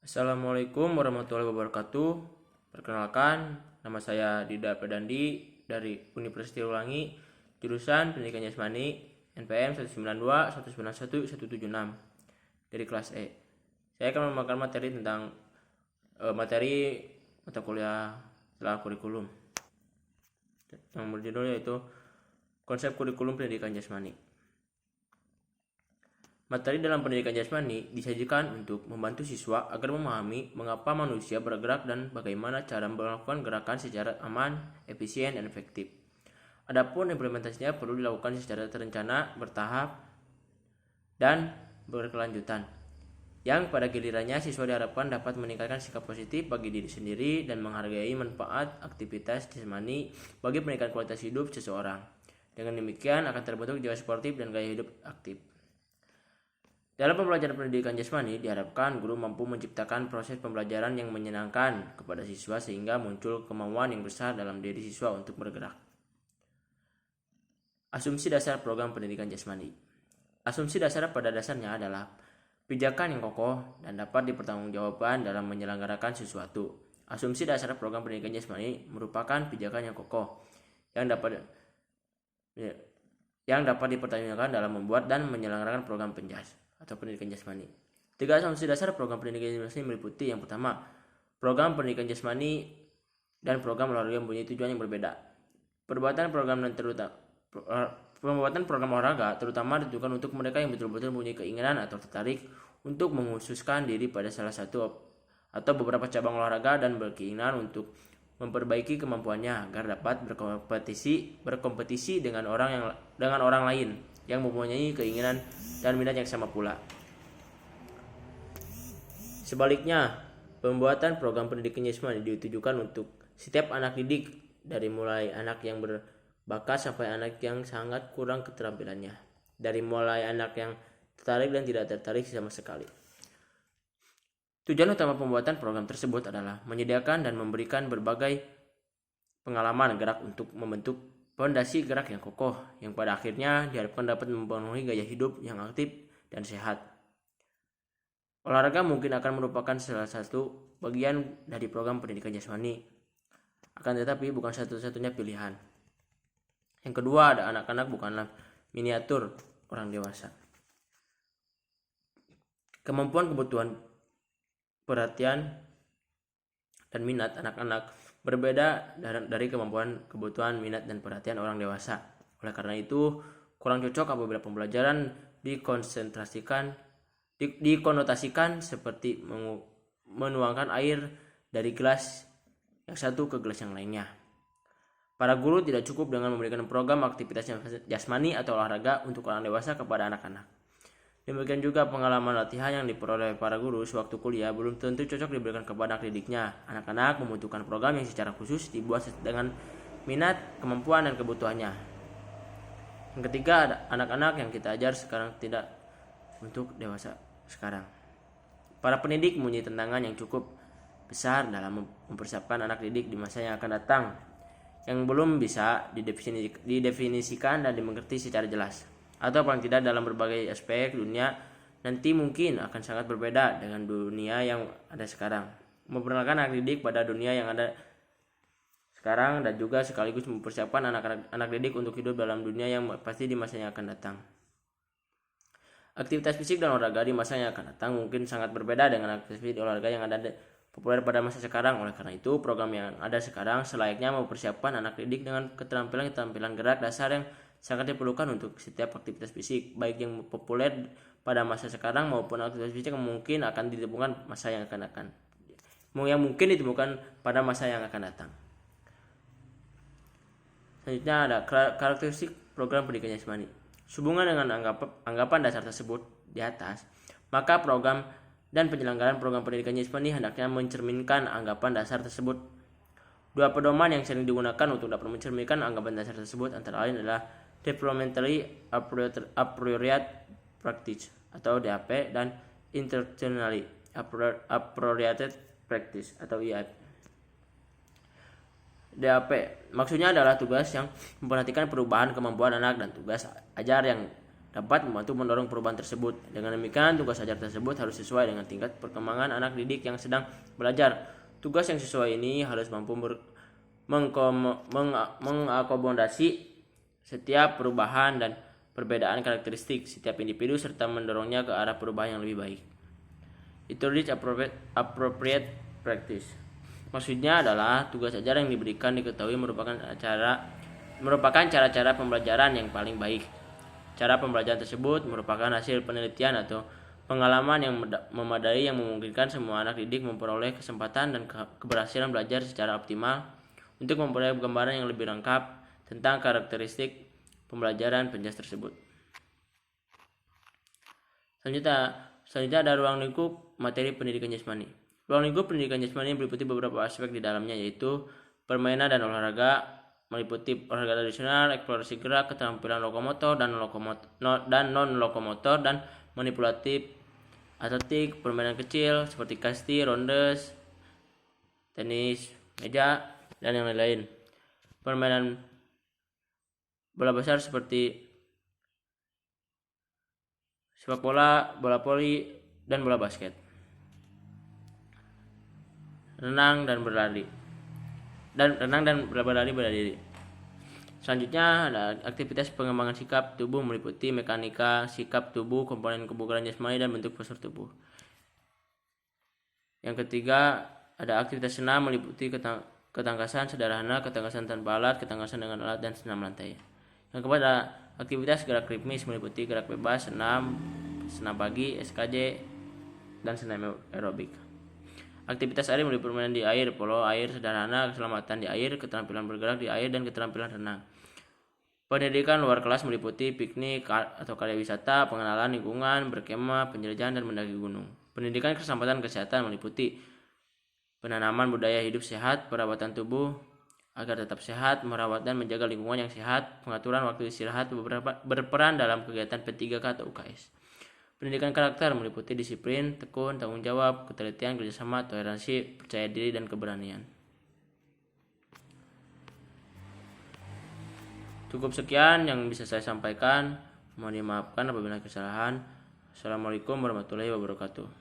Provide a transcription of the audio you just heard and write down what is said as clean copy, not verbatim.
Assalamualaikum warahmatullahi wabarakatuh. Perkenalkan, nama saya Dida Pedandi dari Universitas Ulangi, jurusan Pendidikan Jasmani, NPM 192 191 176 dari kelas E. Saya akan memakan materi tentang materi mata kuliah setelah kurikulum. Yang berjudul yaitu konsep kurikulum pendidikan jasmani. Materi dalam pendidikan jasmani disajikan untuk membantu siswa agar memahami mengapa manusia bergerak dan bagaimana cara melakukan gerakan secara aman, efisien, dan efektif. Adapun implementasinya perlu dilakukan secara terencana, bertahap, dan berkelanjutan. Yang pada gilirannya siswa diharapkan dapat meningkatkan sikap positif bagi diri sendiri dan menghargai manfaat aktivitas jasmani bagi peningkatan kualitas hidup seseorang. Dengan demikian akan terbentuk jiwa sportif dan gaya hidup aktif. Dalam pembelajaran pendidikan jasmani, diharapkan guru mampu menciptakan proses pembelajaran yang menyenangkan kepada siswa sehingga muncul kemauan yang besar dalam diri siswa untuk bergerak. Asumsi dasar program pendidikan jasmani. Asumsi dasar pada dasarnya adalah pijakan yang kokoh dan dapat dipertanggungjawabkan dalam menyelenggarakan sesuatu. Asumsi dasar program pendidikan jasmani merupakan pijakan yang kokoh yang dapat dipertanggungjawabkan dalam membuat dan menyelenggarakan program penjas atau pendidikan jasmani. 3 asumsi dasar program pendidikan jasmani meliputi: yang pertama, program pendidikan jasmani dan program olahraga mempunyai tujuan yang berbeda. Pembuatan program olahraga terutama ditujukan untuk mereka yang betul-betul mempunyai keinginan atau tertarik untuk mengkhususkan diri pada salah satu atau beberapa cabang olahraga dan berkeinginan untuk memperbaiki kemampuannya agar dapat berkompetisi dengan orang lain yang mempunyai keinginan dan minat yang sama pula. Sebaliknya, pembuatan program pendidikan jasmani ditujukan untuk setiap anak didik, dari mulai anak yang berbakat sampai anak yang sangat kurang keterampilannya, dari mulai anak yang tertarik dan tidak tertarik sama sekali. Tujuan utama pembuatan program tersebut adalah menyediakan dan memberikan berbagai pengalaman gerak untuk membentuk fondasi gerak yang kokoh, yang pada akhirnya diharapkan dapat memenuhi gaya hidup yang aktif dan sehat. Olahraga mungkin akan merupakan salah satu bagian dari program pendidikan jasmani, akan tetapi bukan satu-satunya pilihan. Yang kedua, ada anak-anak bukanlah miniatur orang dewasa. Kemampuan, kebutuhan, perhatian, dan minat anak-anak berbeda dari kemampuan, kebutuhan, minat, dan perhatian orang dewasa. Oleh karena itu, kurang cocok apabila pembelajaran dikonotasikan seperti menuangkan air dari gelas yang satu ke gelas yang lainnya. Para guru tidak cukup dengan memberikan program aktivitas jasmani atau olahraga untuk orang dewasa kepada anak-anak. Demikian juga pengalaman latihan yang diperoleh para guru sewaktu kuliah belum tentu cocok diberikan kepada anak didiknya. Anak-anak membutuhkan program yang secara khusus dibuat dengan minat, kemampuan, dan kebutuhannya. Yang ketiga, ada anak-anak yang kita ajar sekarang tidak untuk dewasa sekarang. Para pendidik mempunyai tantangan yang cukup besar dalam mempersiapkan anak didik di masa yang akan datang, yang belum bisa didefinisikan dan dimengerti secara jelas, atau paling tidak dalam berbagai aspek dunia nanti mungkin akan sangat berbeda dengan dunia yang ada sekarang. Memperkenalkan anak didik pada dunia yang ada sekarang dan juga sekaligus mempersiapkan anak didik untuk hidup dalam dunia yang pasti di masa yang akan datang. Aktivitas fisik dan olahraga di masa yang akan datang mungkin sangat berbeda dengan aktivitas fisik dan olahraga yang ada populer pada masa sekarang. Oleh karena itu, program yang ada sekarang selayaknya mempersiapkan anak didik dengan keterampilan gerak dasar yang sangat diperlukan untuk setiap aktivitas fisik, baik yang populer pada masa sekarang maupun aktivitas fisik yang mungkin akan ditemukan pada masa yang akan datang. Selanjutnya ada karakteristik program pendidikan jasmani. Sehubungan dengan anggapan dasar tersebut di atas, maka program dan penyelenggaraan program pendidikan jasmani hendaknya mencerminkan anggapan dasar tersebut. 2 pedoman yang sering digunakan untuk dapat mencerminkan anggapan dasar tersebut antara lain adalah Developmentally Appropriate Practice atau DAP dan Intentionally Appropriate Practice atau IAP. DAP maksudnya adalah tugas yang memperhatikan perubahan kemampuan anak dan tugas ajar yang dapat membantu mendorong perubahan tersebut. Dengan demikian, tugas ajar tersebut harus sesuai dengan tingkat perkembangan anak didik yang sedang belajar. Tugas yang sesuai ini harus mampu mengakomodasi setiap perubahan dan perbedaan karakteristik setiap individu serta mendorongnya ke arah perubahan yang lebih baik. Itu appropriate practice. Maksudnya adalah tugas ajar yang diberikan diketahui merupakan cara-cara pembelajaran yang paling baik. Cara pembelajaran tersebut merupakan hasil penelitian atau pengalaman yang memadai yang memungkinkan semua anak didik memperoleh kesempatan dan keberhasilan belajar secara optimal untuk memperoleh gambaran yang lebih lengkap tentang karakteristik pembelajaran penjas tersebut. Selanjutnya ada ruang lingkup materi pendidikan jasmani. Ruang lingkup pendidikan jasmani meliputi beberapa aspek di dalamnya, yaitu permainan dan olahraga, meliputi olahraga tradisional, eksplorasi gerak, keterampilan lokomotor dan non-lokomotor, dan manipulatif, atletik, permainan kecil seperti kasti, rondes, tenis meja, dan yang lain-lain. Permainan bola besar seperti sepak bola, bola voli, dan bola basket. Renang dan berlari berdiri. Selanjutnya ada aktivitas pengembangan sikap tubuh meliputi mekanika sikap tubuh, komponen kebugaran jasmani, dan bentuk postur tubuh. Yang ketiga ada aktivitas senam meliputi ketangkasan sederhana, ketangkasan tanpa alat, ketangkasan dengan alat, dan senam lantai. Yang keempat ada aktivitas gerak ritmis meliputi gerak bebas, senam pagi, SKJ, dan senam aerobik. Aktivitas air meliputi permainan di air, polo air sederhana, keselamatan di air, keterampilan bergerak di air, dan keterampilan renang. Pendidikan luar kelas meliputi piknik atau karya wisata, pengenalan lingkungan, berkemah, penjelajahan, dan mendaki gunung. Pendidikan keselamatan kesehatan meliputi penanaman budaya hidup sehat, perawatan tubuh agar tetap sehat, merawat dan menjaga lingkungan yang sehat, pengaturan waktu istirahat, berperan dalam kegiatan P3K atau UKS. Pendidikan karakter meliputi disiplin, tekun, tanggung jawab, ketelitian, kerjasama, toleransi, percaya diri, dan keberanian. Cukup sekian yang bisa saya sampaikan. Mohon dimaafkan apabila kesalahan. Assalamualaikum warahmatullahi wabarakatuh.